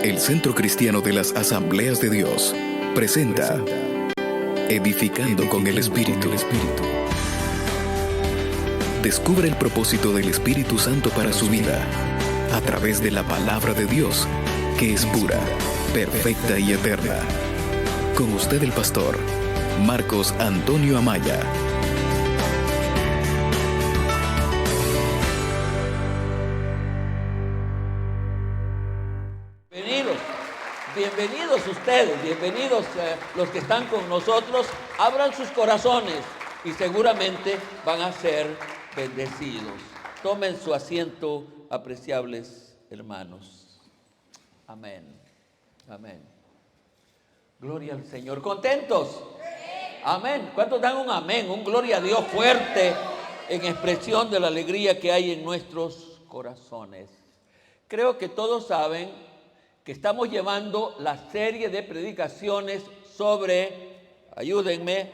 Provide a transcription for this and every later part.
El Centro Cristiano de las Asambleas de Dios presenta Edificando con el Espíritu. Descubre el propósito del Espíritu Santo para su vida a través de la palabra de Dios, que es pura, perfecta y eterna. Con usted el pastor Marcos Antonio Amaya. Bienvenidos ustedes, bienvenidos los que están con nosotros. Abran sus corazones y seguramente van a ser bendecidos. Tomen su asiento, apreciables hermanos. Amén, amén. Gloria al Señor. ¿Contentos? Amén. ¿Cuántos dan un amén? Un gloria a Dios fuerte en expresión de la alegría que hay en nuestros corazones. Creo que todos saben que estamos llevando la serie de predicaciones sobre, ayúdenme,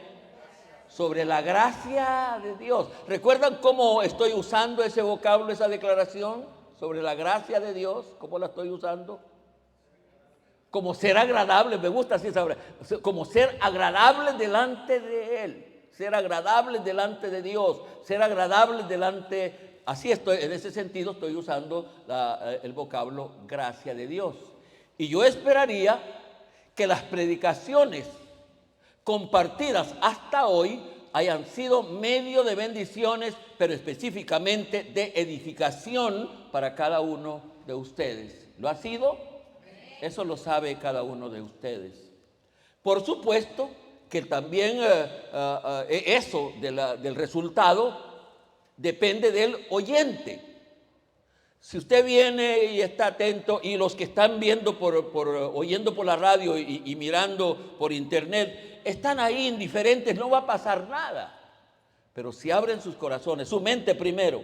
sobre la gracia de Dios. ¿Recuerdan cómo estoy usando ese vocablo, esa declaración sobre la gracia de Dios? ¿Cómo la estoy usando? Como ser agradable, me gusta así saber, como ser agradable delante de Él, ser agradable delante de Dios, ser agradable delante, así estoy, en ese sentido estoy usando el vocablo gracia de Dios. Y yo esperaría que las predicaciones compartidas hasta hoy hayan sido medio de bendiciones, pero específicamente de edificación para cada uno de ustedes. ¿Lo ha sido? Eso lo sabe cada uno de ustedes. Por supuesto que también eso del resultado depende del oyente. Si usted viene y está atento, y los que están viendo oyendo por la radio y mirando por internet, están ahí indiferentes, no va a pasar nada. Pero si abren sus corazones, su mente primero,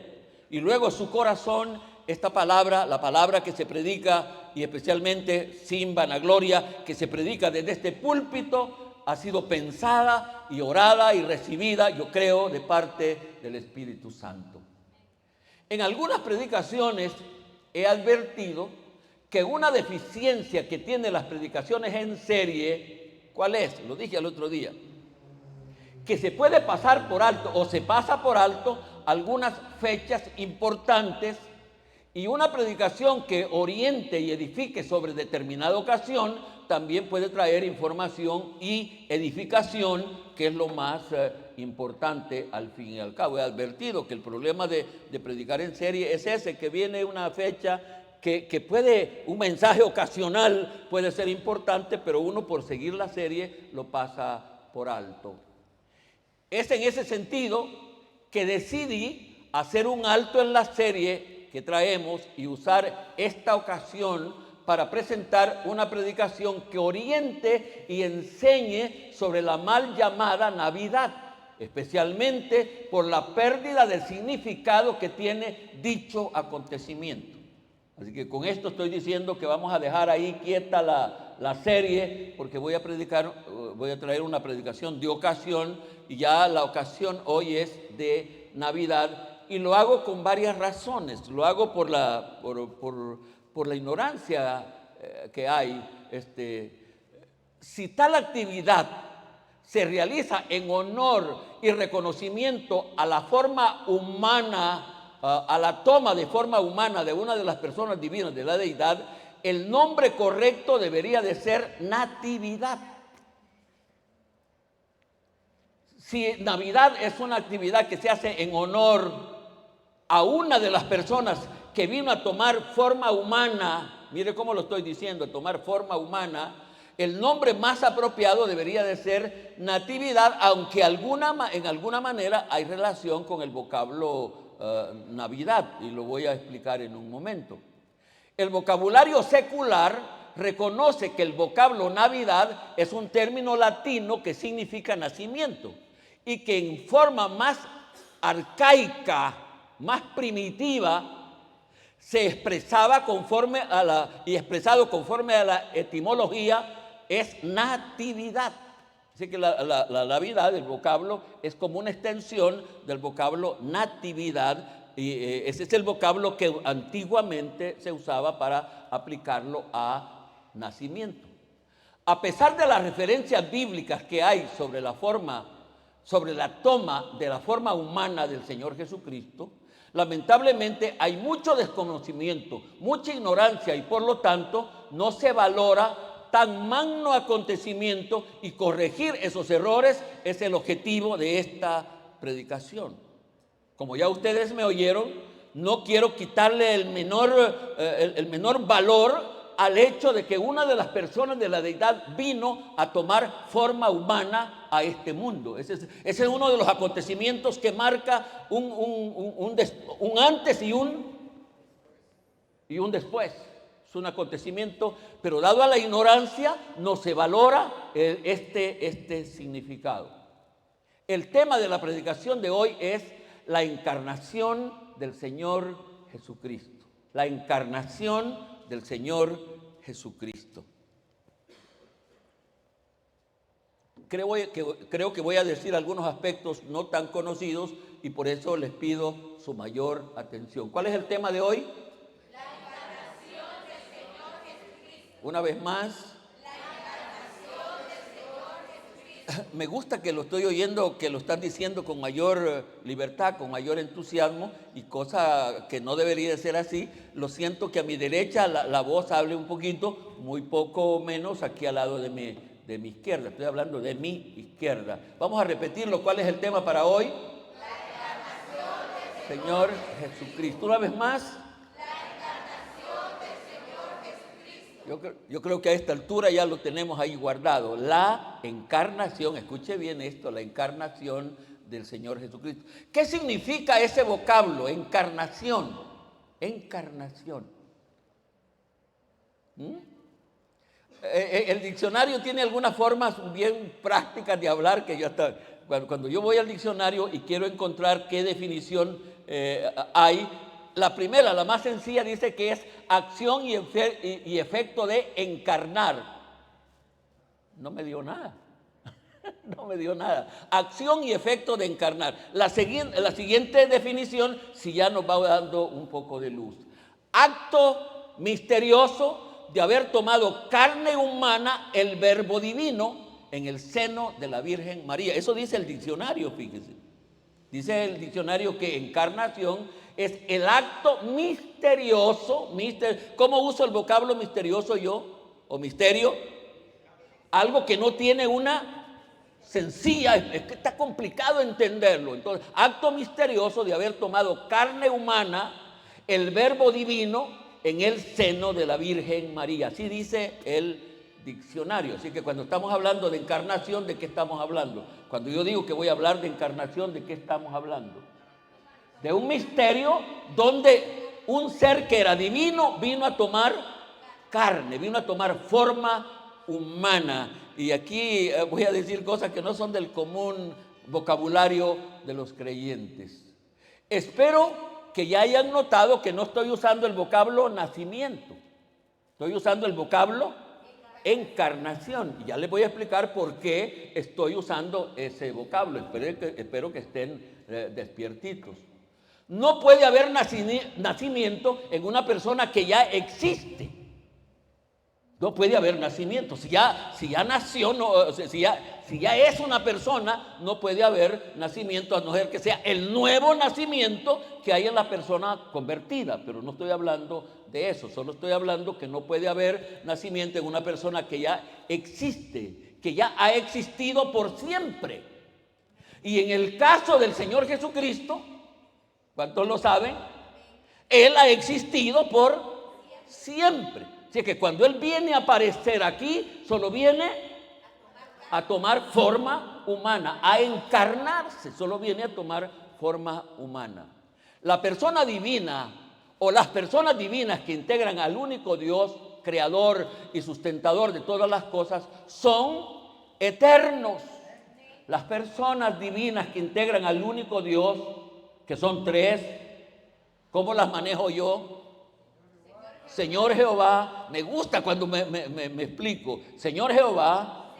y luego su corazón, esta palabra, la palabra que se predica, y especialmente sin vanagloria, que se predica desde este púlpito, ha sido pensada y orada y recibida, yo creo, de parte del Espíritu Santo. En algunas predicaciones he advertido que una deficiencia que tienen las predicaciones en serie, ¿cuál es? Lo dije el otro día, que se puede pasar por alto o se pasa por alto algunas fechas importantes, y una predicación que oriente y edifique sobre determinada ocasión también puede traer información y edificación, que es lo más importante al fin y al cabo. He advertido que el problema de predicar en serie es ese, que viene una fecha que puede, un mensaje ocasional puede ser importante, pero uno por seguir la serie lo pasa por alto. Es en ese sentido que decidí hacer un alto en la serie que traemos y usar esta ocasión para presentar una predicación que oriente y enseñe sobre la mal llamada Navidad, especialmente por la pérdida del significado que tiene dicho acontecimiento. Así que con esto estoy diciendo que vamos a dejar ahí quieta la serie, porque voy a traer una predicación de ocasión, y ya la ocasión hoy es de Navidad. Y lo hago con varias razones. Lo hago por la ignorancia que hay. Si tal actividad se realiza en honor y reconocimiento a la forma humana, a la toma de forma humana de una de las personas divinas de la deidad, el nombre correcto debería de ser Natividad. Si Navidad es una actividad que se hace en honor a una de las personas que vino a tomar forma humana, mire cómo lo estoy diciendo, tomar forma humana, el nombre más apropiado debería de ser Natividad, aunque en alguna manera hay relación con el vocablo Navidad, y lo voy a explicar en un momento. El vocabulario secular reconoce que el vocablo Navidad es un término latino que significa nacimiento, y que en forma más arcaica, más primitiva, se expresaba expresado conforme a la etimología, es natividad. Así que la Navidad, el vocablo, es como una extensión del vocablo natividad, y ese es el vocablo que antiguamente se usaba para aplicarlo a nacimiento. A pesar de las referencias bíblicas que hay sobre la toma de la forma humana del Señor Jesucristo, lamentablemente hay mucho desconocimiento, mucha ignorancia y por lo tanto no se valora tan magno acontecimiento, y corregir esos errores es el objetivo de esta predicación. Como ya ustedes me oyeron, no quiero quitarle el menor valor al hecho de que una de las personas de la deidad vino a tomar forma humana a este mundo. Ese es uno de los acontecimientos que marca un antes y un después. Es un acontecimiento, pero dado a la ignorancia no se valora este significado. El tema de la predicación de hoy es la encarnación del Señor Jesucristo. La encarnación del Señor Jesucristo. Creo que voy a decir algunos aspectos no tan conocidos y por eso les pido su mayor atención. ¿Cuál es el tema de hoy? La encarnación del Señor Jesucristo. Una vez más. La encarnación del Señor Jesucristo. Me gusta que lo estoy oyendo, que lo están diciendo con mayor libertad, con mayor entusiasmo, y cosa que no debería de ser así. Lo siento que a mi derecha la voz hable un poquito, muy poco menos aquí al lado de mi izquierda. Estoy hablando de mi izquierda. Vamos a repetirlo. ¿Cuál es el tema para hoy? La encarnación del Señor Jesucristo. Una vez más. La encarnación del Señor Jesucristo. Yo creo que a esta altura ya lo tenemos ahí guardado. La encarnación, escuche bien esto, la encarnación del Señor Jesucristo. ¿Qué significa ese vocablo, encarnación? Encarnación. El diccionario tiene algunas formas bien prácticas de hablar que yo hasta... Cuando yo voy al diccionario y quiero encontrar qué definición hay, la primera, la más sencilla, dice que es acción y efecto de encarnar. No me dio nada. No me dio nada. Acción y efecto de encarnar. La siguiente definición, si ya nos va dando un poco de luz. Acto misterioso de haber tomado carne humana el Verbo divino en el seno de la Virgen María. Eso dice el diccionario, fíjese. Dice el diccionario que encarnación es el acto misterioso. ¿Cómo uso el vocablo misterioso yo? ¿O misterio? Algo que no tiene una sencilla, es que está complicado entenderlo. Entonces, acto misterioso de haber tomado carne humana, el Verbo divino, en el seno de la Virgen María. Así dice el diccionario. Así que cuando estamos hablando de encarnación, ¿de qué estamos hablando? Cuando yo digo que voy a hablar de encarnación, ¿de qué estamos hablando? De un misterio donde un ser que era divino vino a tomar carne, vino a tomar forma humana. Y aquí voy a decir cosas que no son del común vocabulario de los creyentes. Espero que ya hayan notado que no estoy usando el vocablo nacimiento, estoy usando el vocablo encarnación. Y ya les voy a explicar por qué estoy usando ese vocablo. Espero que estén despiertitos. No puede haber nacimiento en una persona que ya existe. No puede haber nacimiento. Si ya nació, si ya es una persona, no puede haber nacimiento, a no ser que sea el nuevo nacimiento que hay en la persona convertida. Pero no estoy hablando de eso, solo estoy hablando que no puede haber nacimiento en una persona que ya existe, que ya ha existido por siempre. Y en el caso del Señor Jesucristo, ¿cuántos lo saben? Él ha existido por siempre. Así que cuando Él viene a aparecer aquí, solo viene a tomar forma humana, a encarnarse, solo viene a tomar forma humana. La persona divina o las personas divinas que integran al único Dios, creador y sustentador de todas las cosas, son eternos. Las personas divinas que integran al único Dios, que son tres, ¿cómo las manejo yo? Señor Jehová, me gusta cuando me explico. Señor Jehová,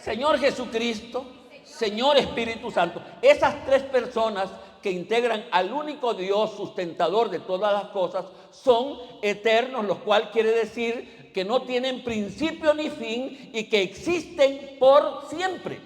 Señor Jesucristo, Señor Espíritu Santo. Esas tres personas que integran al único Dios sustentador de todas las cosas son eternos, lo cual quiere decir que no tienen principio ni fin y que existen por siempre.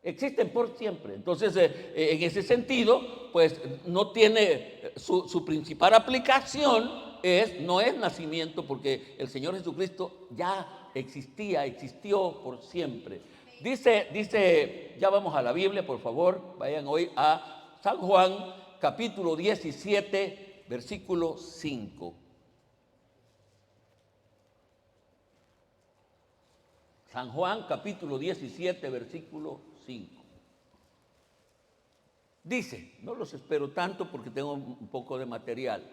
Existen por siempre. Entonces, en ese sentido, pues no tiene su principal aplicación no es nacimiento, porque el Señor Jesucristo ya existió por siempre. Dice, ya vamos a la Biblia, por favor, vayan hoy a San Juan, capítulo 17, versículo 5. San Juan, capítulo 17, versículo 5. Dice, no los espero tanto porque tengo un poco de material.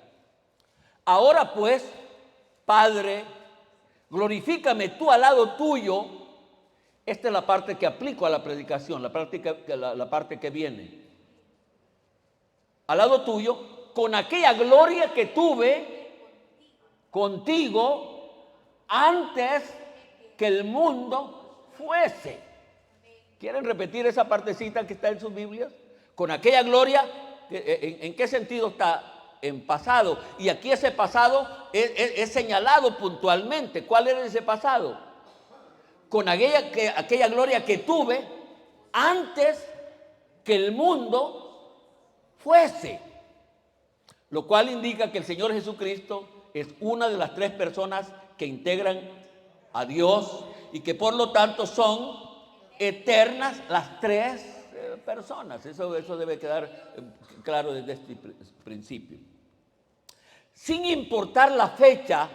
Ahora pues, Padre, glorifícame tú al lado tuyo. Esta es la parte que aplico a la predicación, la parte que viene. Al lado tuyo, con aquella gloria que tuve contigo antes que el mundo fuese. ¿Quieren repetir esa partecita que está en sus Biblias? Con aquella gloria, ¿en qué sentido está? En pasado. Y aquí ese pasado es señalado puntualmente. ¿Cuál era ese pasado? Con aquella gloria que tuve antes que el mundo fuese. Lo cual indica que el Señor Jesucristo es una de las tres personas que integran a Dios y que por lo tanto son eternas las tres personas. Eso debe quedar claro desde este principio. Sin importar la fecha,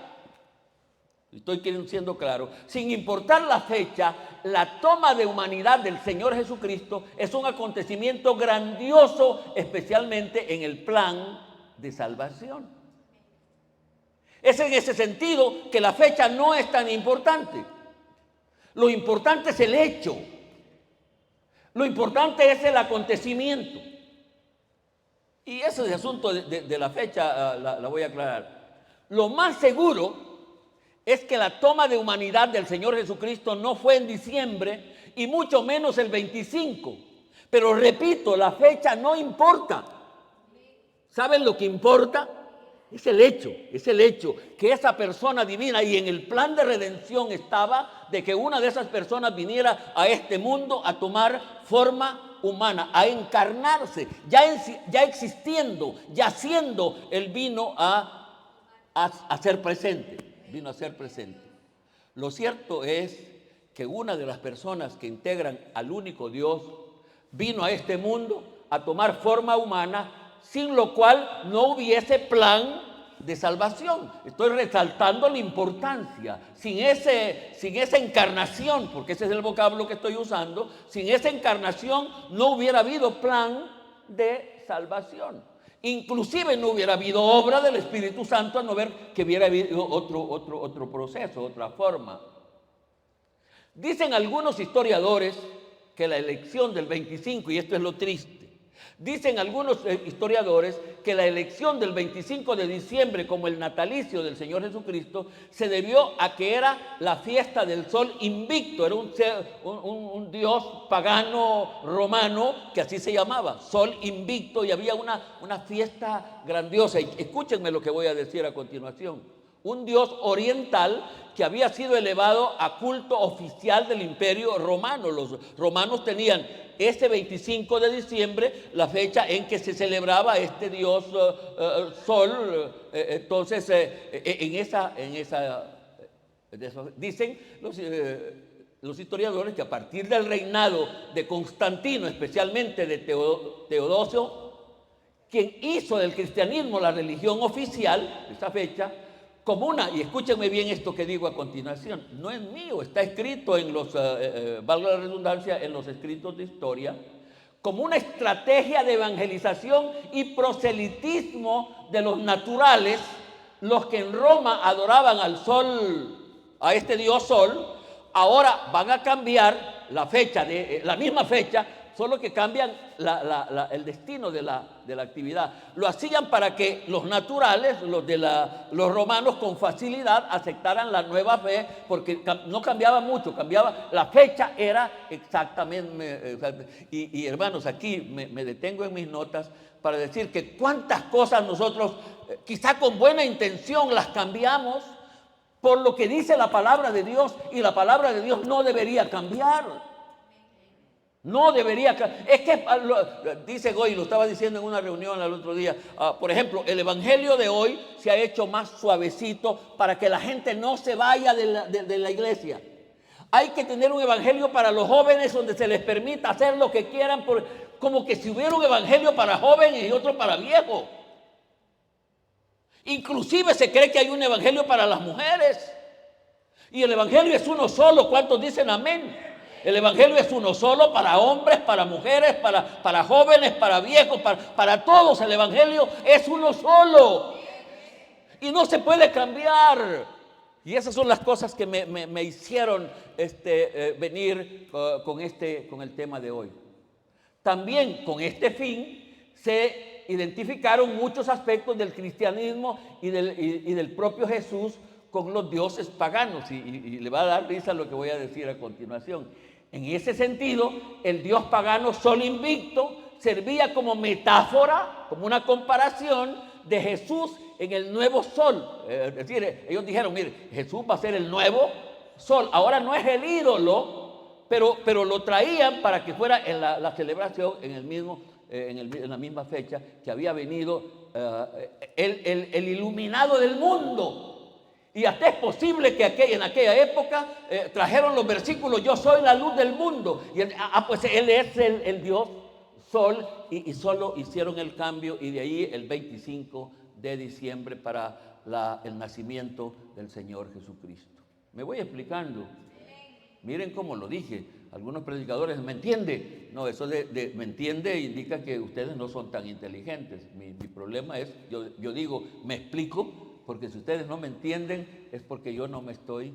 estoy siendo claro, sin importar la fecha, la toma de humanidad del Señor Jesucristo es un acontecimiento grandioso, especialmente en el plan de salvación. Es en ese sentido que la fecha no es tan importante. Lo importante es el hecho. Lo importante es el acontecimiento. Y ese asunto de la fecha la voy a aclarar. Lo más seguro es que la toma de humanidad del Señor Jesucristo no fue en diciembre y mucho menos el 25. Pero repito, la fecha no importa. ¿Saben lo que importa? Es el hecho que esa persona divina, y en el plan de redención estaba de que una de esas personas viniera a este mundo a tomar forma humana, a encarnarse, ya existiendo, ya siendo, Él vino a ser presente, vino a ser presente. Lo cierto es que una de las personas que integran al único Dios vino a este mundo a tomar forma humana, sin lo cual no hubiese plan de salvación. Estoy resaltando la importancia. Sin esa encarnación, porque ese es el vocablo que estoy usando, sin esa encarnación no hubiera habido plan de salvación. Inclusive no hubiera habido obra del Espíritu Santo a no ver que hubiera habido otro proceso, otra forma. Dicen algunos historiadores que la elección del 25, y esto es lo triste, dicen algunos historiadores que la elección del 25 de diciembre como el natalicio del Señor Jesucristo se debió a que era la fiesta del sol invicto. Era un dios pagano romano que así se llamaba, sol invicto, y había una fiesta grandiosa. Y escúchenme lo que voy a decir a continuación. Un dios oriental que había sido elevado a culto oficial del Imperio Romano. Los romanos tenían ese 25 de diciembre la fecha en que se celebraba este dios sol. Entonces, dicen los historiadores que a partir del reinado de Constantino, especialmente de Teodosio, quien hizo del cristianismo la religión oficial, esa fecha, como y escúchenme bien esto que digo a continuación, no es mío, está escrito en valga la redundancia, en los escritos de historia, como una estrategia de evangelización y proselitismo de los naturales, los que en Roma adoraban al sol, a este dios sol, ahora van a cambiar la fecha, la misma fecha, solo que cambian el destino de la actividad. Lo hacían para que los naturales, los romanos, con facilidad aceptaran la nueva fe, porque no cambiaba mucho, la fecha era exactamente. Y hermanos, aquí me detengo en mis notas para decir que cuántas cosas nosotros, quizá con buena intención, las cambiamos por lo que dice la palabra de Dios, y la palabra de Dios no debería cambiar. No debería cambiar. Es que dice Goy, lo estaba diciendo en una reunión el otro día, por ejemplo, el evangelio de hoy se ha hecho más suavecito para que la gente no se vaya de la iglesia. Hay que tener un evangelio para los jóvenes donde se les permita hacer lo que quieran, como que si hubiera un evangelio para jóvenes y otro para viejos. Inclusive se cree que hay un evangelio para las mujeres. Y el evangelio es uno solo. ¿Cuántos dicen amén? El evangelio es uno solo para hombres, para mujeres, para jóvenes, para viejos, para todos. El evangelio es uno solo. Y no se puede cambiar. Y esas son las cosas que me hicieron venir con el tema de hoy. También con este fin se identificaron muchos aspectos del cristianismo y del propio Jesús con los dioses paganos. Y le va a dar risa lo que voy a decir a continuación. En ese sentido, el dios pagano Sol Invicto servía como metáfora, como una comparación de Jesús en el nuevo sol. Es decir, ellos dijeron, mire, Jesús va a ser el nuevo sol. Ahora no es el ídolo, pero lo traían para que fuera en la celebración en la misma fecha que había venido el iluminado del mundo. Y hasta es posible que en aquella época trajeron los versículos, yo soy la luz del mundo. Y pues él es el Dios Sol, y solo hicieron el cambio, y de ahí el 25 de diciembre para el nacimiento del Señor Jesucristo. Me voy explicando. Miren cómo lo dije. Algunos predicadores, ¿me entiende? No, eso de me entiende indica que ustedes no son tan inteligentes. Mi problema es, yo digo, me explico. Porque si ustedes no me entienden, es porque yo no me estoy...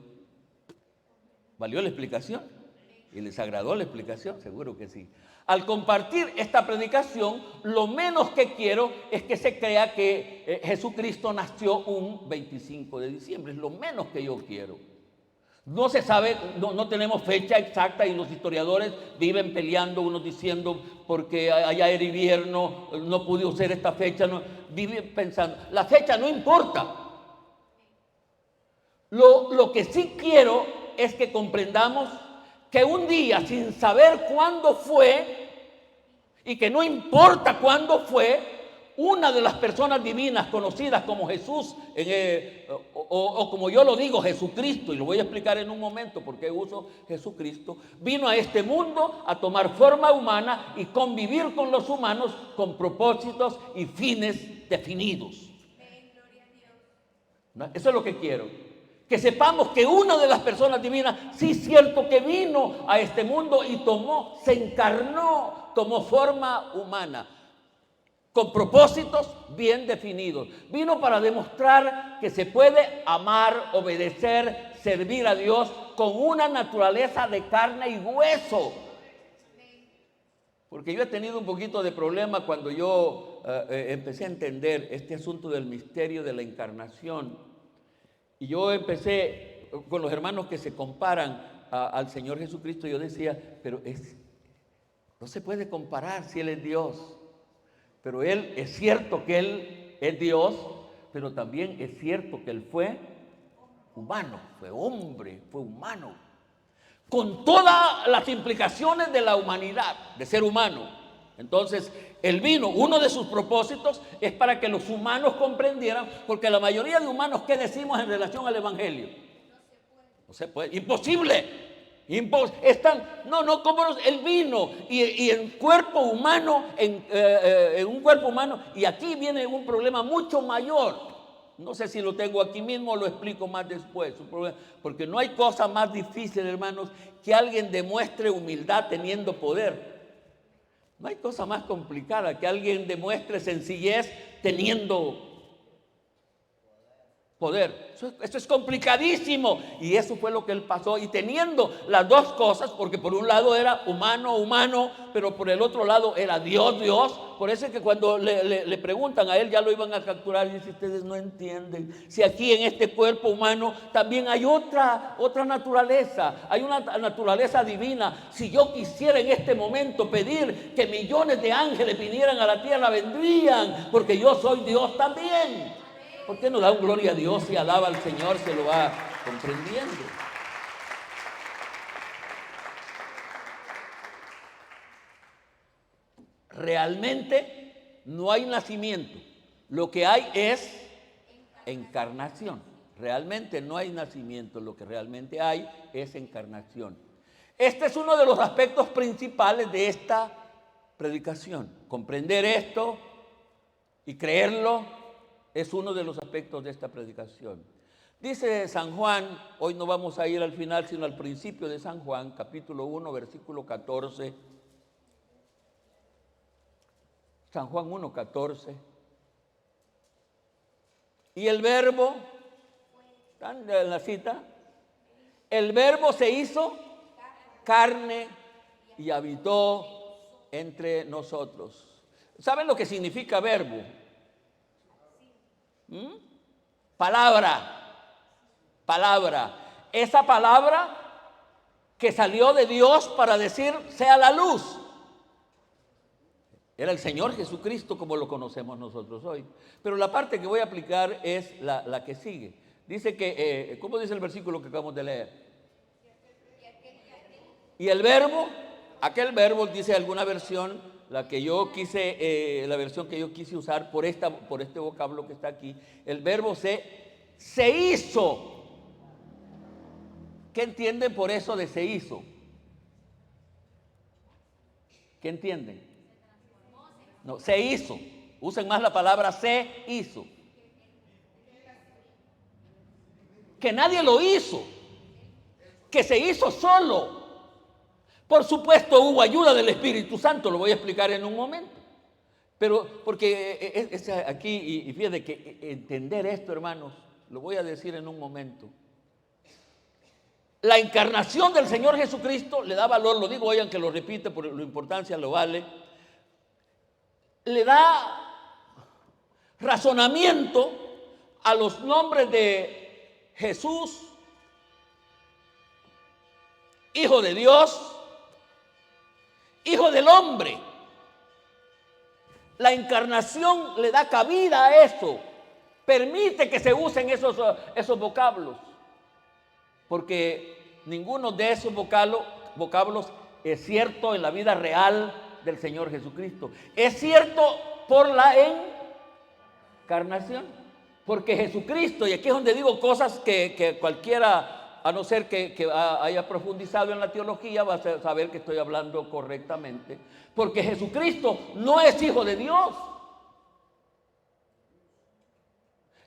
¿Valió la explicación? ¿Y les agradó la explicación? Seguro que sí. Al compartir esta predicación, lo menos que quiero es que se crea que Jesucristo nació un 25 de diciembre. Es lo menos que yo quiero. No se sabe, no tenemos fecha exacta, y los historiadores viven peleando, unos diciendo porque allá era invierno, no pude usar esta fecha, viven pensando, la fecha no importa. Lo que sí quiero es que comprendamos que un día, sin saber cuándo fue, y que no importa cuándo fue, una de las personas divinas conocidas como Jesús, o como yo lo digo, Jesucristo, y lo voy a explicar en un momento por qué uso Jesucristo, vino a este mundo a tomar forma humana y convivir con los humanos con propósitos y fines definidos. ¿No? Eso es lo que quiero. Que sepamos que una de las personas divinas, sí es cierto que vino a este mundo y se encarnó, tomó forma humana, con propósitos bien definidos. Vino para demostrar que se puede amar, obedecer, servir a Dios con una naturaleza de carne y hueso. Porque yo he tenido un poquito de problema cuando yo empecé a entender este asunto del misterio de la encarnación. Y yo empecé con los hermanos que se comparan al Señor Jesucristo. Yo decía, pero no se puede comparar si Él es Dios. Pero Él, es cierto que Él es Dios, pero también es cierto que Él fue humano, fue hombre, fue humano. Con todas las implicaciones de la humanidad, de ser humano. Entonces, Él vino, uno de sus propósitos es para que los humanos comprendieran, porque la mayoría de humanos, ¿qué decimos en relación al Evangelio? No se puede, imposible. ¿Cómo no? Él vino y en cuerpo humano, en un cuerpo humano, y aquí viene un problema mucho mayor. No sé si lo tengo aquí mismo o lo explico más después. Porque no hay cosa más difícil, hermanos, que alguien demuestre humildad teniendo poder. No hay cosa más complicada que alguien demuestre sencillez teniendo poder. Eso es complicadísimo. Y eso fue lo que Él pasó. Y teniendo las dos cosas, porque por un lado era humano, pero por el otro lado era Dios. Por eso es que cuando le preguntan a Él, ya lo iban a capturar. Y dice, ustedes no entienden. Si aquí en este cuerpo humano también hay otra naturaleza. Hay una naturaleza divina. Si yo quisiera en este momento pedir que millones de ángeles vinieran a la tierra, vendrían. Porque yo soy Dios también. ¿Por qué no da un gloria a Dios y alaba al Señor? Se lo va comprendiendo. Realmente no hay nacimiento. Lo que hay es encarnación. Realmente no hay nacimiento. Lo que realmente hay es encarnación. Este es uno de los aspectos principales de esta predicación. Comprender esto y creerlo es uno de los aspectos de esta predicación. Dice San Juan, hoy no vamos a ir al final, sino al principio de San Juan, capítulo 1, versículo 14. San Juan 1, 14. Y el verbo, ¿están en la cita? El verbo se hizo carne y habitó entre nosotros. ¿Saben lo que significa verbo? Palabra. Esa palabra que salió de Dios para decir sea la luz. Era el Señor Jesucristo como lo conocemos nosotros hoy. Pero la parte que voy a aplicar es la que sigue. Dice que, ¿cómo dice el versículo que acabamos de leer? Y el verbo, aquel verbo, dice alguna versión, la versión que yo quise usar por este vocablo que está aquí, el verbo se hizo. ¿Qué entienden por eso de se hizo? ¿Qué entienden? No, se hizo. Usen más la palabra se hizo. Que nadie lo hizo. Que se hizo solo. Por supuesto hubo ayuda del Espíritu Santo, lo voy a explicar en un momento. Pero porque es aquí, y fíjate que entender esto, hermanos, lo voy a decir en un momento. La encarnación del Señor Jesucristo le da valor, lo digo hoy aunque lo repite por la importancia lo vale, le da razonamiento a los nombres de Jesús, Hijo de Dios, Hijo del hombre. La encarnación le da cabida a eso, permite que se usen esos vocablos. Porque ninguno de esos vocablos es cierto en la vida real del Señor Jesucristo. Es cierto por la encarnación. Porque Jesucristo, y aquí es donde digo cosas que cualquiera, a no ser que haya profundizado en la teología, va a saber que estoy hablando correctamente. Porque Jesucristo no es hijo de Dios.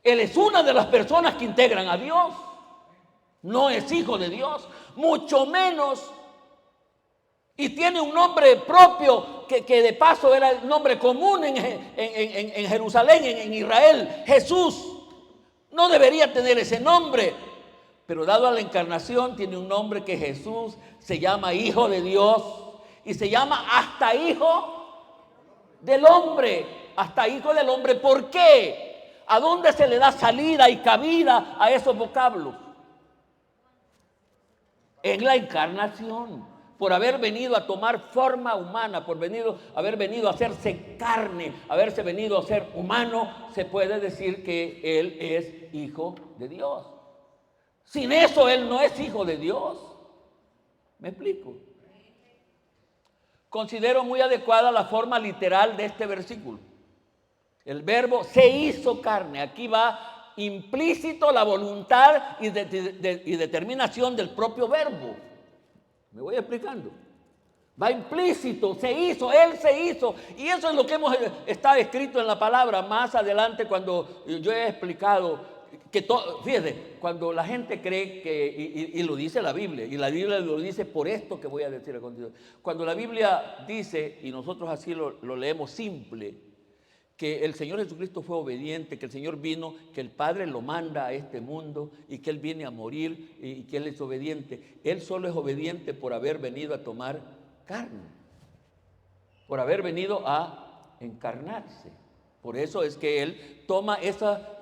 Él es una de las personas que integran a Dios. No es hijo de Dios, mucho menos. Y tiene un nombre propio que de paso era el nombre común en Jerusalén, en Israel. Jesús no debería tener ese nombre, pero dado a la encarnación tiene un nombre que Jesús se llama Hijo de Dios y se llama hasta Hijo del Hombre. Hasta Hijo del Hombre. ¿Por qué? ¿A dónde se le da salida y cabida a esos vocablos? En la encarnación, por haber venido a tomar forma humana, por haber venido a hacerse carne, haberse venido a ser humano, se puede decir que Él es hijo de Dios. Sin eso Él no es hijo de Dios. ¿Me explico? Considero muy adecuada la forma literal de este versículo. El verbo se hizo carne. Aquí va implícito la voluntad y determinación del propio verbo. Me voy explicando. Va implícito, se hizo, Él se hizo. Y eso es lo que está escrito en la palabra más adelante cuando yo he explicado que fíjese, cuando la gente cree que, y lo dice la Biblia, y la Biblia lo dice por esto que voy a decir a continuación. Cuando la Biblia dice, y nosotros así lo leemos simple, que el Señor Jesucristo fue obediente, que el Señor vino, que el Padre lo manda a este mundo y que Él viene a morir y que Él es obediente. Él solo es obediente por haber venido a tomar carne, por haber venido a encarnarse. Por eso es que Él toma esa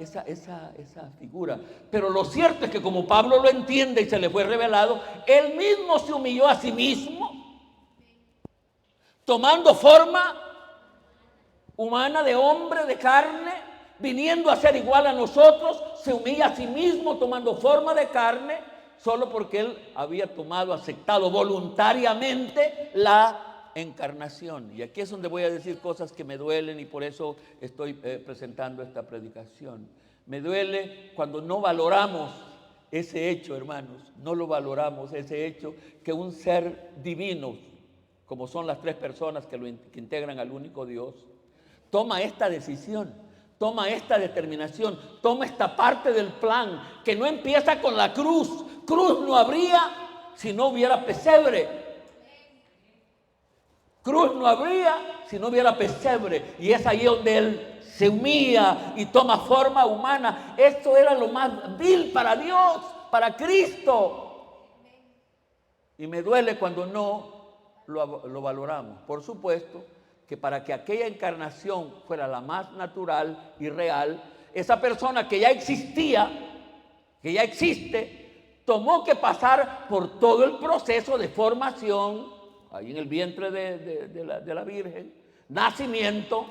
figura. Pero lo cierto es que como Pablo lo entiende y se le fue revelado, Él mismo se humilló a sí mismo, tomando forma humana, de hombre, de carne, viniendo a ser igual a nosotros, se humilla a sí mismo tomando forma de carne, solo porque Él había aceptado voluntariamente la encarnación. Y aquí es donde voy a decir cosas que me duelen y por eso estoy presentando esta predicación. Me duele cuando no valoramos ese hecho, hermanos, no lo valoramos, ese hecho que un ser divino, como son las tres personas que integran al único Dios, toma esta decisión, toma esta determinación, toma esta parte del plan que no empieza con la cruz. Cruz no habría si no hubiera pesebre. Cruz no habría si no hubiera pesebre. Y es ahí donde Él se humilla y toma forma humana. Esto era lo más vil para Dios, para Cristo. Y me duele cuando no lo valoramos. Por supuesto que para que aquella encarnación fuera la más natural y real, esa persona que ya existía, que ya existe, tomó que pasar por todo el proceso de formación, ahí en el vientre de la Virgen, nacimiento.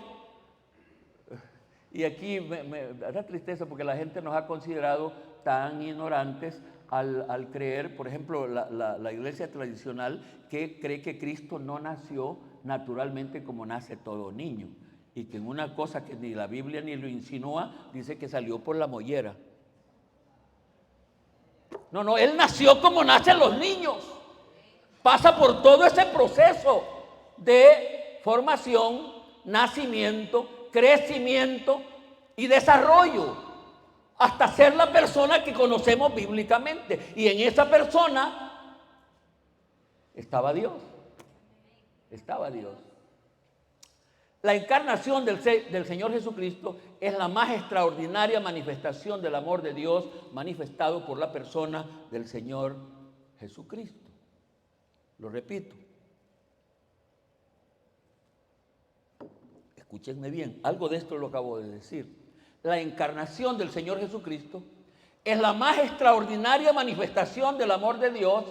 Y aquí me da tristeza porque la gente nos ha considerado tan ignorantes al creer, por ejemplo, la iglesia tradicional, que cree que Cristo no nació naturalmente como nace todo niño, y que en una cosa que ni la Biblia ni lo insinúa, dice que salió por la mollera. No, Él nació como nacen los niños. Pasa por todo ese proceso de formación, nacimiento, crecimiento y desarrollo, hasta ser la persona que conocemos bíblicamente. Y en esa persona estaba Dios. Estaba Dios. La encarnación del Señor Jesucristo es la más extraordinaria manifestación del amor de Dios manifestado por la persona del Señor Jesucristo. Lo repito. Escúchenme bien, algo de esto lo acabo de decir. La encarnación del Señor Jesucristo es la más extraordinaria manifestación del amor de Dios.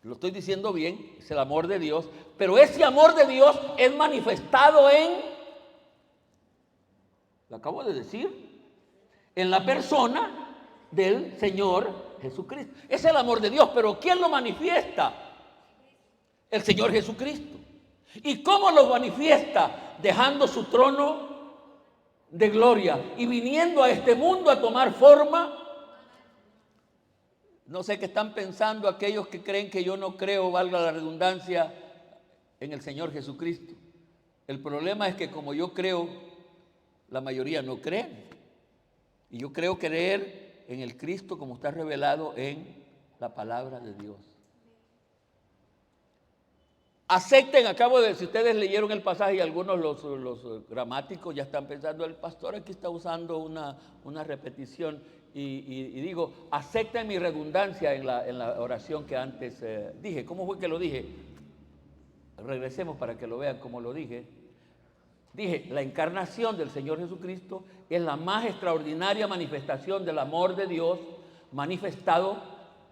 Lo estoy diciendo bien, es el amor de Dios, pero ese amor de Dios es manifestado lo acabo de decir, en la persona del Señor Jesucristo. Es el amor de Dios, pero ¿quién lo manifiesta? El Señor Jesucristo. ¿Y cómo lo manifiesta? Dejando su trono de gloria y viniendo a este mundo a tomar forma. No sé qué están pensando aquellos que creen que yo no creo, valga la redundancia, en el Señor Jesucristo. El problema es que como yo creo, la mayoría no creen. Y yo creo creer en el Cristo como está revelado en la palabra de Dios. Acepten, si ustedes leyeron el pasaje y algunos los gramáticos ya están pensando, el pastor aquí está usando una repetición. Y digo, acepten mi redundancia en la oración que antes dije. ¿Cómo fue que lo dije? Regresemos para que lo vean cómo lo dije. Dije, la encarnación del Señor Jesucristo es la más extraordinaria manifestación del amor de Dios manifestado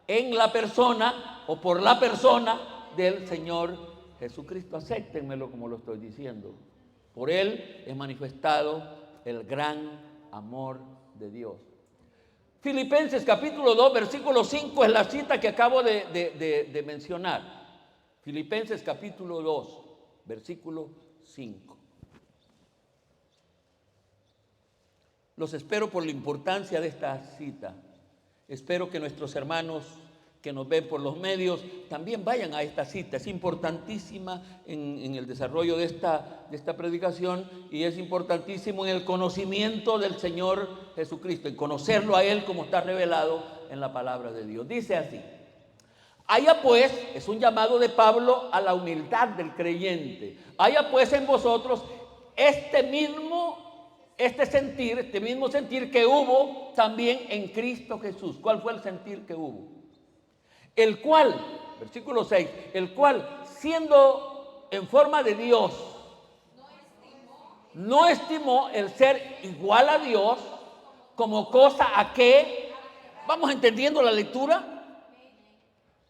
en la persona o por la persona del Señor Jesucristo. Acéptenmelo como lo estoy diciendo. Por Él es manifestado el gran amor de Dios. Filipenses capítulo 2, versículo 5 es la cita que acabo de mencionar. Filipenses capítulo 2, versículo 5. Los espero por la importancia de esta cita. Espero que nuestros hermanos que nos ven por los medios también vayan a esta cita. Es importantísima en el desarrollo de esta predicación y es importantísimo en el conocimiento del Señor Jesucristo, en conocerlo a Él como está revelado en la palabra de Dios. Dice así: haya pues, es un llamado de Pablo a la humildad del creyente, haya pues en vosotros este mismo sentir que hubo también en Cristo Jesús. ¿Cuál fue el sentir que hubo? El cual, versículo 6, el cual siendo en forma de Dios, no estimó el ser igual a Dios como cosa a que, ¿vamos entendiendo la lectura?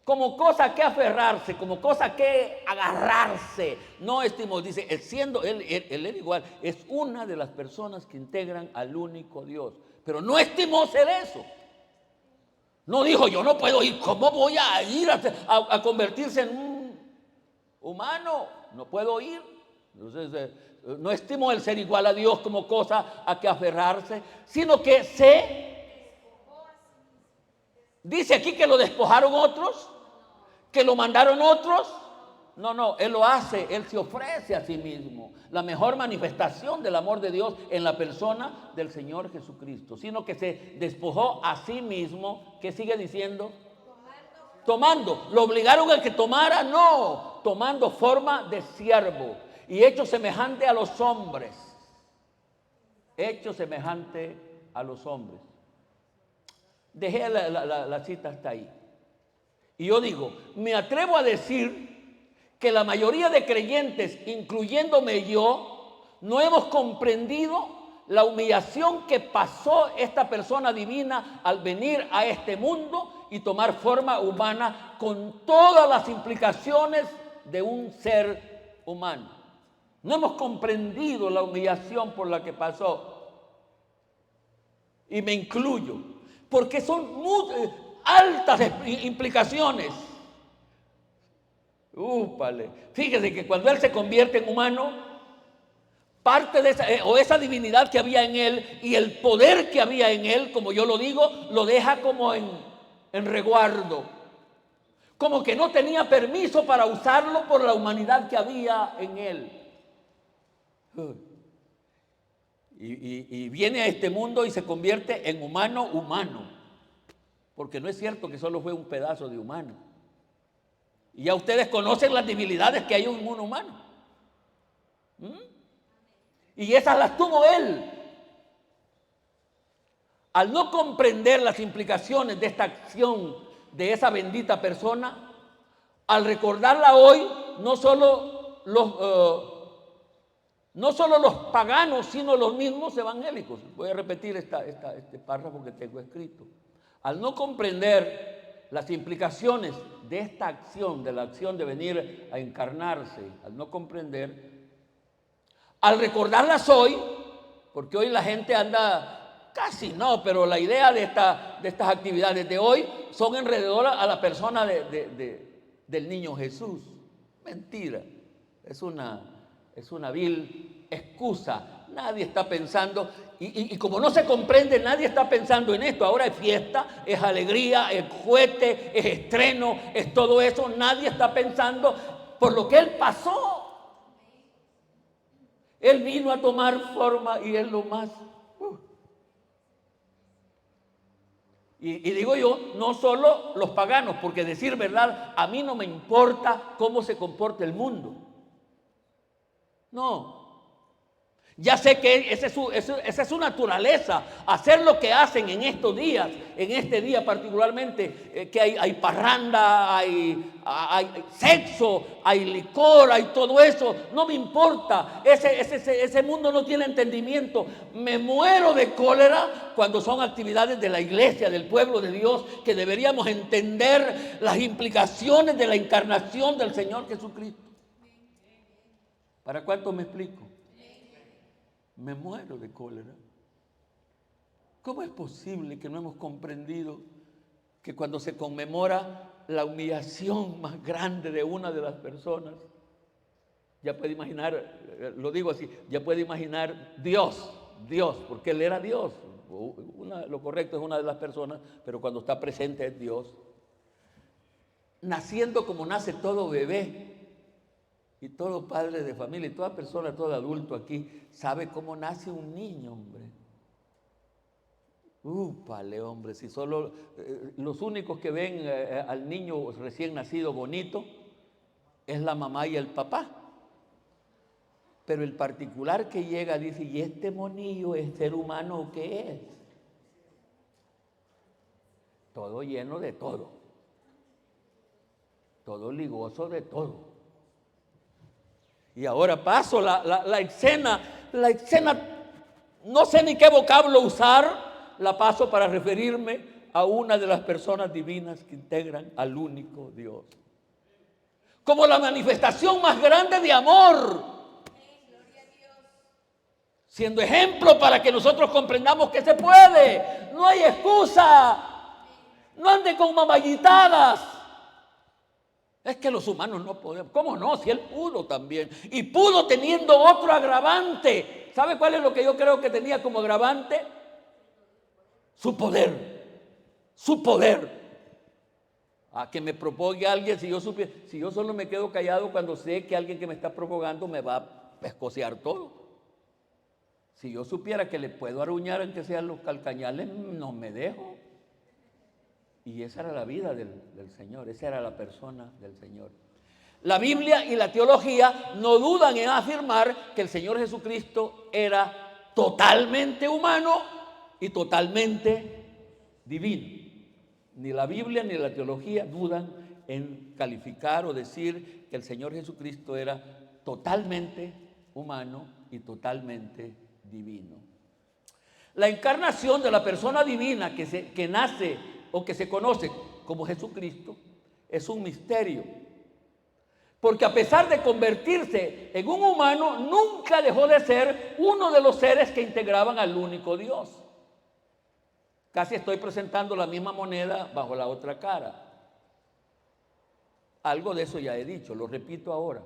Como cosa a que aferrarse, como cosa a que agarrarse. No estimó, dice, siendo él era igual, es una de las personas que integran al único Dios. Pero no estimó ser eso. No dijo, yo no puedo ir, ¿cómo voy a ir a convertirse en un humano? No puedo ir. Entonces, no estimó el ser igual a Dios como cosa a que aferrarse, sino que dice aquí que lo despojaron otros, que lo mandaron otros. No, Él lo hace, Él se ofrece a sí mismo. La mejor manifestación del amor de Dios en la persona del Señor Jesucristo. Sino que se despojó a sí mismo. ¿Qué sigue diciendo? Tomando. ¿Lo obligaron a que tomara? No. Tomando forma de siervo. Y hecho semejante a los hombres. Hecho semejante a los hombres. Dejé la cita hasta ahí. Y yo digo, me atrevo a decir que la mayoría de creyentes, incluyéndome yo, no hemos comprendido la humillación que pasó esta persona divina al venir a este mundo y tomar forma humana con todas las implicaciones de un ser humano. No hemos comprendido la humillación por la que pasó. Y me incluyo, porque son muy altas implicaciones. Fíjese que cuando Él se convierte en humano, parte de esa divinidad que había en Él y el poder que había en Él, como yo lo digo, lo deja como en resguardo. Como que no tenía permiso para usarlo por la humanidad que había en Él. Y viene a este mundo y se convierte en humano. Porque no es cierto que solo fue un pedazo de humano. Y ya ustedes conocen las debilidades que hay en un humano. Y esas las tuvo Él. Al no comprender las implicaciones de esta acción de esa bendita persona, al recordarla hoy, no solo los paganos, sino los mismos evangélicos. Voy a repetir este párrafo que tengo escrito. Al no comprender las implicaciones de esta acción, de la acción de venir a encarnarse, al no comprender, al recordarlas hoy, porque hoy la gente anda, casi no, pero la idea de estas actividades de hoy son alrededor a la persona del niño Jesús. Mentira, es una vil excusa. Nadie está pensando, y como no se comprende, nadie está pensando en esto. Ahora es fiesta, es alegría, es cohete, es estreno, es todo eso. Nadie está pensando por lo que Él pasó. Él vino a tomar forma y es lo más. Y digo yo, no solo los paganos, porque decir verdad, a mí no me importa cómo se comporta el mundo. No. Ya sé que esa es su naturaleza, hacer lo que hacen en estos días, en este día particularmente, que hay parranda, hay sexo, hay licor, hay todo eso. No me importa, ese mundo no tiene entendimiento. Me muero de cólera cuando son actividades de la iglesia, del pueblo de Dios, que deberíamos entender las implicaciones de la encarnación del Señor Jesucristo. ¿Para cuánto me explico? Me muero de cólera. ¿Cómo es posible que no hemos comprendido que cuando se conmemora la humillación más grande de una de las personas, ya puede imaginar, lo digo así, ya puede imaginar Dios, porque Él era Dios. Lo correcto es una de las personas, pero cuando está presente es Dios. Naciendo como nace todo bebé. Y todo padre de familia, y toda persona, todo adulto aquí, sabe cómo nace un niño, hombre. Hombre, si solo los únicos que ven al niño recién nacido bonito es la mamá y el papá. Pero el particular que llega dice, ¿y este monillo es ser humano o qué es? Todo lleno de todo. Todo ligoso de todo. Y ahora paso la escena, no sé ni qué vocablo usar, la paso para referirme a una de las personas divinas que integran al único Dios. Como la manifestación más grande de amor. siendo ejemplo para que nosotros comprendamos que se puede. No hay excusa. No ande con mamallitadas. Es que los humanos no podemos. ¿Cómo no? Si él pudo también. Y pudo teniendo otro agravante. ¿Sabe cuál es lo que yo creo que tenía como agravante? Su poder. Su poder. A que me proponga alguien, si yo solo me quedo callado cuando sé que alguien que me está provocando me va a pescocear todo. Si yo supiera que le puedo aruñar aunque sean los calcañales, no me dejo. Y esa era la vida del Señor, esa era la persona del Señor. La Biblia y la teología no dudan en afirmar que el Señor Jesucristo era totalmente humano y totalmente divino. Ni la Biblia ni la teología dudan en calificar o decir que el Señor Jesucristo era totalmente humano y totalmente divino. La encarnación de la persona divina que nace o que se conoce como Jesucristo es un misterio. Porque a pesar de convertirse en un humano, nunca dejó de ser uno de los seres que integraban al único Dios. Casi estoy presentando la misma moneda bajo la otra cara. Algo de eso ya he dicho, lo repito ahora.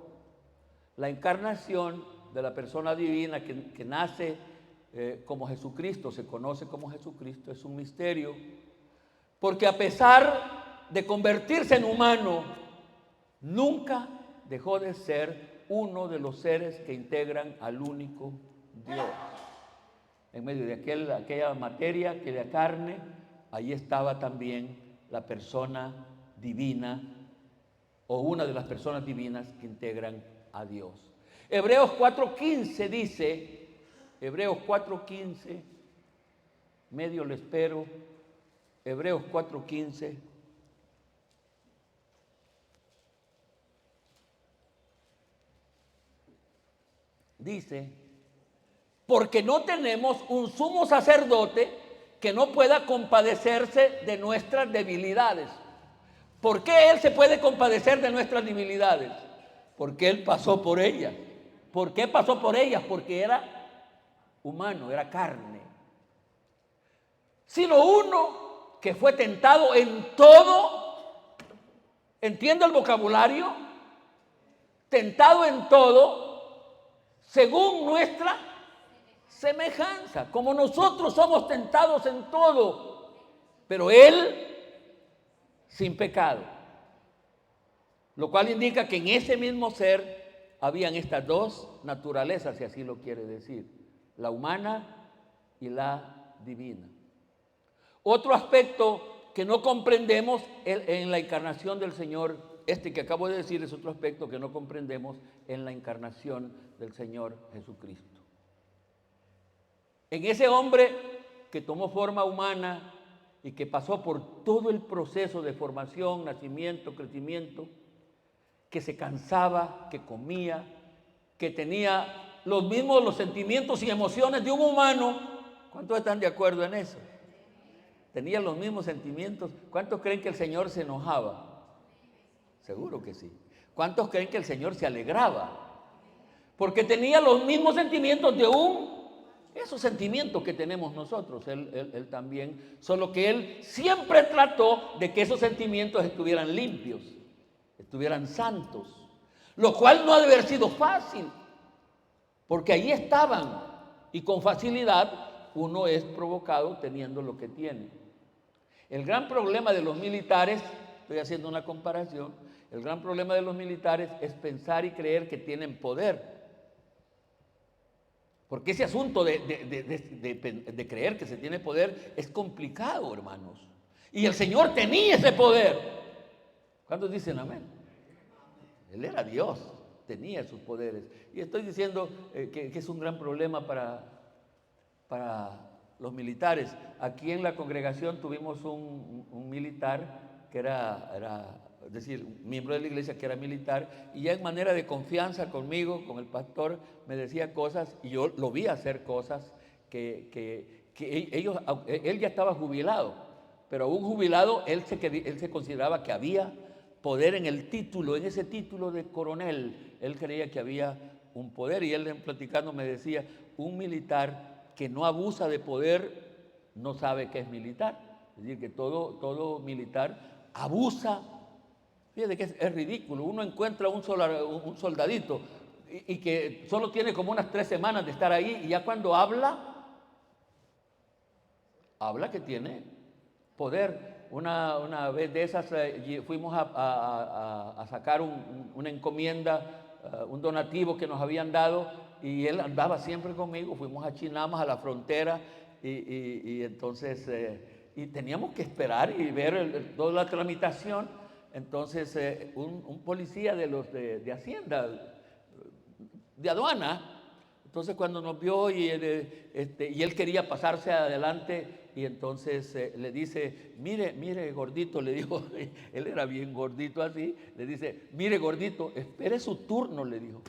La encarnación de la persona divina que nace como Jesucristo, se conoce como Jesucristo, es un misterio. Porque a pesar de convertirse en humano, nunca dejó de ser uno de los seres que integran al único Dios. En medio de aquella materia, aquella carne, ahí estaba también la persona divina o una de las personas divinas que integran a Dios. Hebreos 4:15 dice, Hebreos 4:15, medio le espero, Hebreos 4:15. Dice, porque no tenemos un sumo sacerdote que no pueda compadecerse de nuestras debilidades. ¿Por qué Él se puede compadecer de nuestras debilidades? Porque Él pasó por ellas. ¿Por qué pasó por ellas? Porque era humano, era carne. Sino uno que fue tentado en todo, ¿entiende el vocabulario? Tentado en todo, según nuestra semejanza, como nosotros somos tentados en todo, pero Él sin pecado. Lo cual indica que en ese mismo ser habían estas dos naturalezas, si así lo quiere decir, la humana y la divina. Otro aspecto que no comprendemos en la encarnación del Señor, este que acabo de decir es otro aspecto que no comprendemos en la encarnación del Señor Jesucristo. En ese hombre que tomó forma humana y que pasó por todo el proceso de formación, nacimiento, crecimiento, que se cansaba, que comía, que tenía los sentimientos y emociones de un humano. ¿Cuántos están de acuerdo en eso? Tenía los mismos sentimientos. ¿Cuántos creen que el Señor se enojaba? Seguro que sí. ¿Cuántos creen que el Señor se alegraba? Porque tenía los mismos sentimientos esos sentimientos que tenemos nosotros, él también, solo que Él siempre trató de que esos sentimientos estuvieran limpios, estuvieran santos, lo cual no ha de haber sido fácil, porque ahí estaban, y con facilidad uno es provocado teniendo lo que tiene. El gran problema de los militares, estoy haciendo una comparación, el gran problema de los militares es pensar y creer que tienen poder. Porque ese asunto de creer que se tiene poder es complicado, hermanos. Y el Señor tenía ese poder. ¿Cuántos dicen amén? Él era Dios, tenía sus poderes. Y estoy diciendo que es un gran problema para los militares. Aquí en la congregación tuvimos un militar que era es decir, un miembro de la iglesia que era militar, y ya en manera de confianza conmigo, con el pastor, me decía cosas, y yo lo vi hacer cosas que él ya estaba jubilado, pero aún jubilado, él se consideraba que había poder en el título, en ese título de coronel, él creía que había un poder, y él platicando me decía, un militar que no abusa de poder no sabe qué es militar. Es decir, que todo militar abusa. Fíjate que es ridículo. Uno encuentra un soldadito y que solo tiene como unas 3 semanas de estar ahí, y ya cuando habla que tiene poder. Una vez de esas fuimos a sacar una encomienda, un donativo que nos habían dado, y él andaba siempre conmigo. Fuimos a Chinamas, a la frontera, y entonces y teníamos que esperar y ver toda la tramitación. Entonces un policía de los de Hacienda, de aduana, entonces cuando nos vio y él quería pasarse adelante, y entonces le dice, mire gordito, le dijo, él era bien gordito así, le dice, mire gordito, espere su turno, le dijo.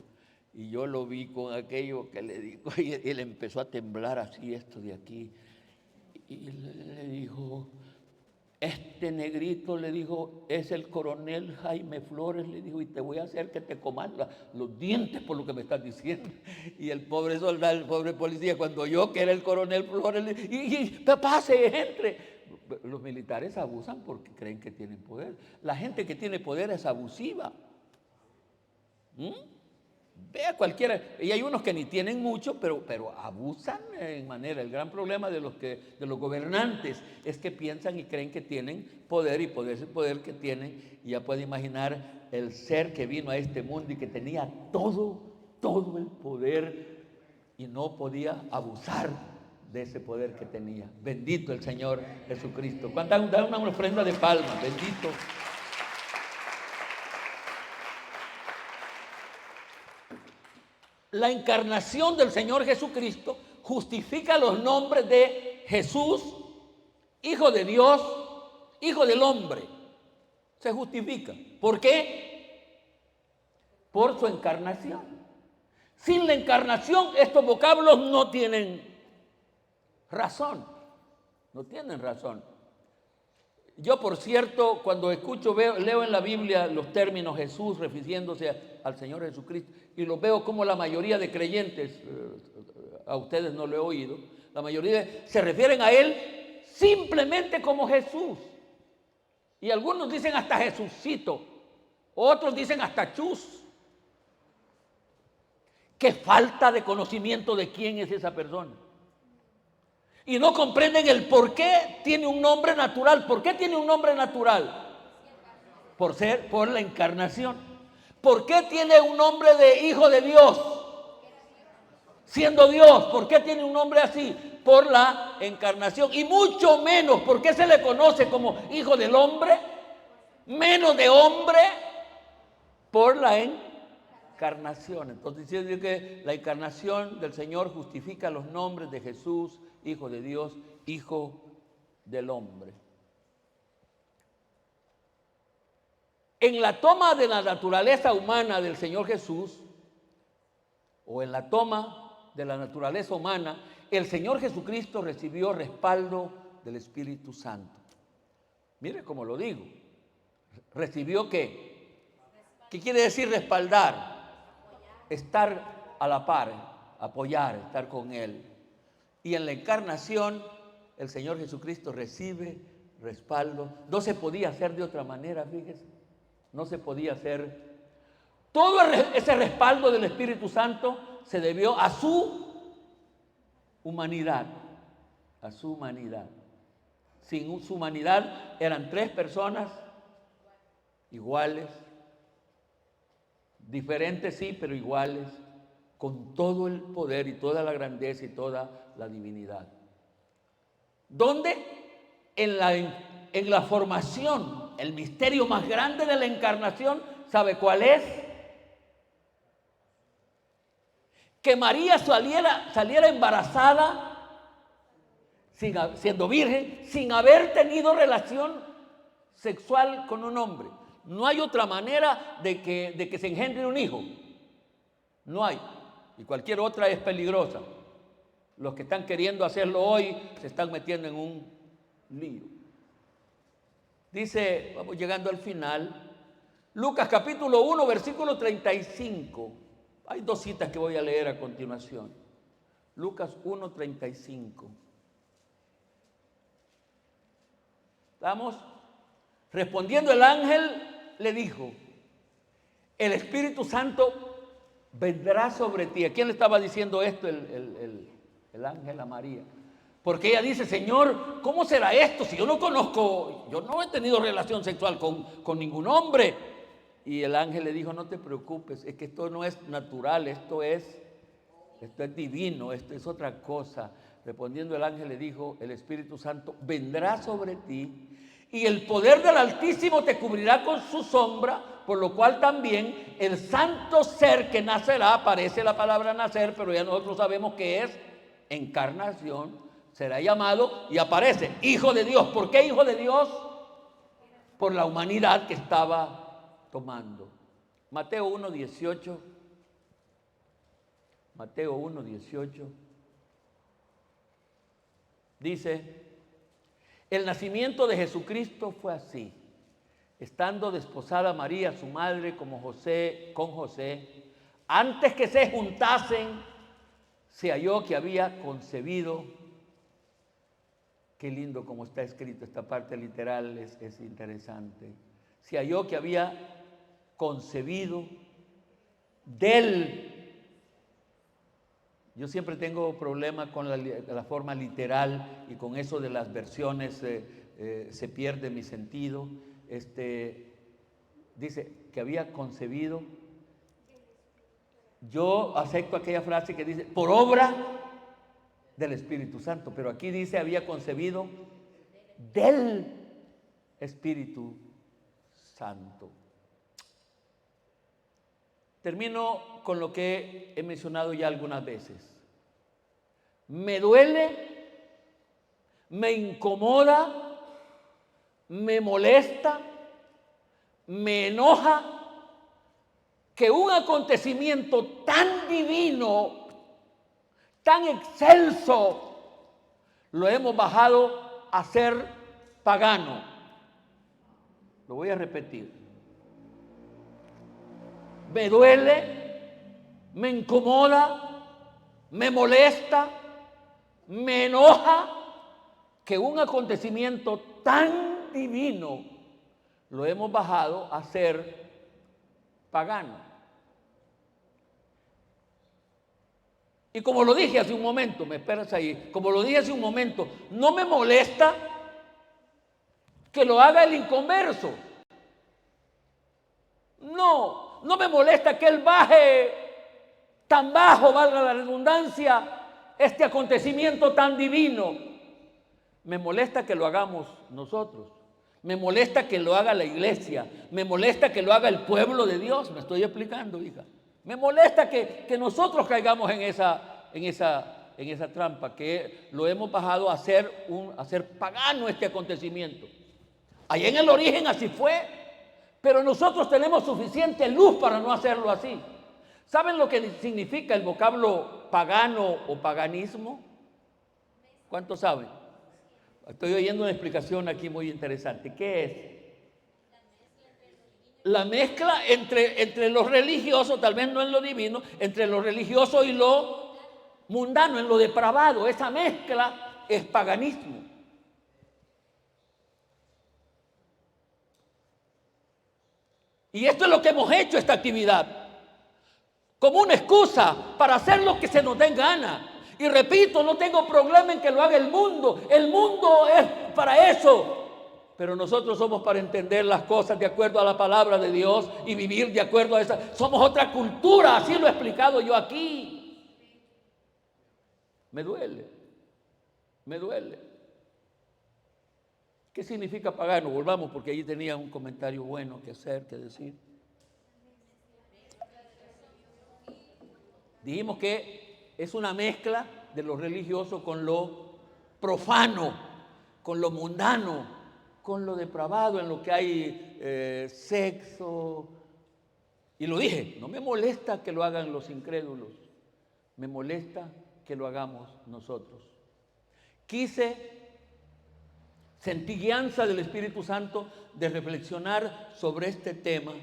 Y yo lo vi con aquello que le dijo, y él empezó a temblar así, esto de aquí, y le dijo, este negrito, le dijo, es el coronel Jaime Flores, le dijo, y te voy a hacer que te comas los dientes por lo que me estás diciendo. Y el pobre soldado, el pobre policía, cuando oyó que era el coronel Flores, le dijo, pase, entre. Los militares abusan porque creen que tienen poder. La gente que tiene poder es abusiva. Vea cualquiera, y hay unos que ni tienen mucho, pero abusan en manera. El gran problema de los gobernantes es que piensan y creen que tienen poder, y ese poder que tienen, y ya puede imaginar el ser que vino a este mundo y que tenía todo el poder, y no podía abusar de ese poder que tenía. Bendito el Señor Jesucristo. Cuando da una ofrenda de palmas, bendito. La encarnación del Señor Jesucristo justifica los nombres de Jesús, Hijo de Dios, Hijo del Hombre. Se justifica. ¿Por qué? Por su encarnación. Sin la encarnación, estos vocablos no tienen razón. No tienen razón. Yo, por cierto, cuando escucho, leo en la Biblia los términos Jesús refiriéndose al Señor Jesucristo, y los veo como la mayoría de creyentes, a ustedes no lo he oído, la mayoría se refieren a Él simplemente como Jesús. Y algunos dicen hasta Jesucito, otros dicen hasta Chus. Qué falta de conocimiento de quién es esa persona. Y no comprenden el por qué tiene un nombre natural. ¿Por qué tiene un nombre natural? Por la encarnación. ¿Por qué tiene un nombre de Hijo de Dios? Siendo Dios. ¿Por qué tiene un nombre así? Por la encarnación. Y mucho menos, ¿por qué se le conoce como Hijo del Hombre? Menos de hombre, por la encarnación. Entonces dice que la encarnación del Señor justifica los nombres de Jesús, Hijo de Dios, Hijo del Hombre. En la toma de la naturaleza humana del Señor Jesús, o en la toma de la naturaleza humana, el Señor Jesucristo recibió respaldo del Espíritu Santo. Mire cómo lo digo. ¿Recibió qué? ¿Qué quiere decir respaldar? Estar a la par, apoyar, estar con Él. Y en la encarnación, el Señor Jesucristo recibe respaldo. No se podía hacer de otra manera, fíjese. No se podía hacer. Todo ese respaldo del Espíritu Santo se debió a su humanidad. A su humanidad. Sin su humanidad eran 3 personas iguales. Diferentes sí, pero iguales. Con todo el poder y toda la grandeza y toda la divinidad. ¿Dónde? En la formación. El misterio más grande de la encarnación, ¿sabe cuál es? Que María saliera embarazada, siendo virgen, sin haber tenido relación sexual con un hombre. No hay otra manera de que se engendre un hijo. No hay. Y cualquier otra es peligrosa. Los que están queriendo hacerlo hoy se están metiendo en un lío. Dice, vamos llegando al final, Lucas capítulo 1, versículo 35. Hay 2 citas que voy a leer a continuación. Lucas 1:35. ¿Estamos? Respondiendo el ángel le dijo, el Espíritu Santo vendrá sobre ti. ¿A quién le estaba diciendo esto el ángel a María? Porque ella dice, Señor, ¿cómo será esto? Si yo no conozco, yo no he tenido relación sexual con ningún hombre. Y el ángel le dijo, no te preocupes, es que esto no es natural, esto es divino, esto es otra cosa. Respondiendo el ángel le dijo, el Espíritu Santo vendrá sobre ti y el poder del Altísimo te cubrirá con su sombra, por lo cual también el santo ser que nacerá, aparece la palabra nacer, pero ya nosotros sabemos que es encarnación, será llamado y aparece Hijo de Dios. ¿Por qué Hijo de Dios? Por la humanidad que estaba tomando. Mateo 1:18. Mateo 1:18 dice, el nacimiento de Jesucristo fue así. Estando desposada María, su madre, con José, antes que se juntasen, se halló que había concebido. Qué lindo como está escrito, esta parte literal es interesante. Se halló que había concebido del... Yo siempre tengo problemas con la forma literal y con eso de las versiones se pierde mi sentido. Dice que había concebido. Yo acepto aquella frase que dice por obra del Espíritu Santo, pero aquí dice había concebido del Espíritu Santo. Termino con lo que he mencionado ya algunas veces. Me duele, me incomoda, me molesta, me enoja que un acontecimiento tan divino, tan excelso, lo hemos bajado a ser pagano. Lo voy a repetir. Me duele, me incomoda, me molesta, me enoja que un acontecimiento tan divino lo hemos bajado a ser pagano. Y como lo dije hace un momento, me esperas ahí, como lo dije hace un momento, no me molesta que lo haga el inconverso. No me molesta que él baje tan bajo, valga la redundancia, este acontecimiento tan divino. Me molesta que lo hagamos nosotros. Me molesta que lo haga la iglesia. Me molesta que lo haga el pueblo de Dios. Me estoy explicando, hija. Me molesta que nosotros caigamos en esa trampa, que lo hemos bajado a hacer pagano este acontecimiento. Allá en el origen así fue. Pero nosotros tenemos suficiente luz para no hacerlo así. ¿Saben lo que significa el vocablo pagano o paganismo? ¿Cuántos saben? Estoy oyendo una explicación aquí muy interesante. ¿Qué es? La mezcla entre lo religioso, tal vez no en lo divino, entre lo religioso y lo mundano, en lo depravado. Esa mezcla es paganismo. Y esto es lo que hemos hecho, esta actividad, como una excusa para hacer lo que se nos dé en gana. Y repito, no tengo problema en que lo haga el mundo es para eso. Pero nosotros somos para entender las cosas de acuerdo a la palabra de Dios y vivir de acuerdo a esa. Somos otra cultura, así lo he explicado yo aquí. Me duele. ¿Qué significa pagano? Volvamos, porque allí tenía un comentario bueno que hacer, que decir. Dijimos que es una mezcla de lo religioso con lo profano, con lo mundano, con lo depravado, en lo que hay sexo. Y lo dije, no me molesta que lo hagan los incrédulos, me molesta que lo hagamos nosotros. Sentí guianza del Espíritu Santo de reflexionar sobre este tema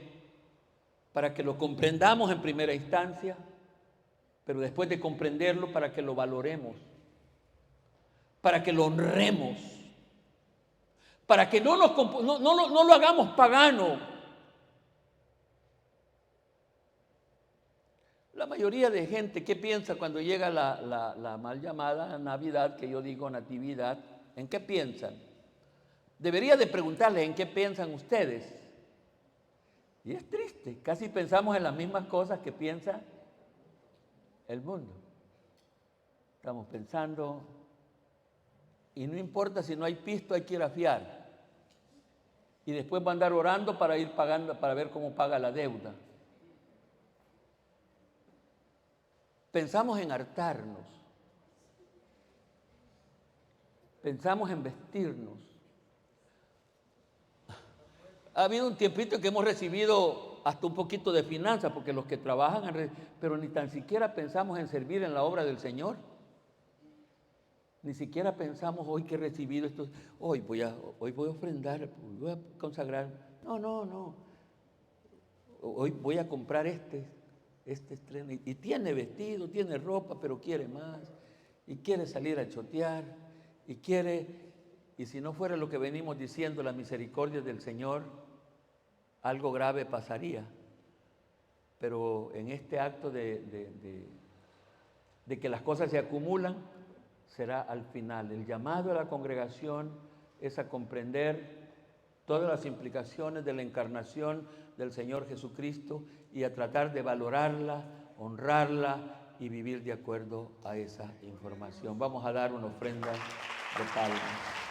para que lo comprendamos en primera instancia, pero después de comprenderlo, para que lo valoremos, para que lo honremos, para que no lo hagamos pagano. La mayoría de gente, ¿qué piensa cuando llega la mal llamada Navidad, que yo digo Natividad? ¿En qué piensan? Debería de preguntarles en qué piensan ustedes. Y es triste, casi pensamos en las mismas cosas que piensa el mundo. Estamos pensando, y no importa si no hay pisto, hay que ir a fiar. Y después va a andar orando para ir pagando, para ver cómo paga la deuda. Pensamos en hartarnos. Pensamos en vestirnos. Ha habido un tiempito que hemos recibido hasta un poquito de finanzas, porque los que trabajan, pero ni tan siquiera pensamos en servir en la obra del Señor. Ni siquiera pensamos hoy que he recibido esto, hoy voy a ofrendar, voy a consagrar. No. Hoy voy a comprar este estreno. Y tiene vestido, tiene ropa, pero quiere más. Y quiere salir a chotear. Y si no fuera lo que venimos diciendo, la misericordia del Señor, algo grave pasaría. Pero en este acto de que las cosas se acumulan, será al final. El llamado a la congregación es a comprender todas las implicaciones de la encarnación del Señor Jesucristo y a tratar de valorarla, honrarla y vivir de acuerdo a esa información. Vamos a dar una ofrenda de palmas.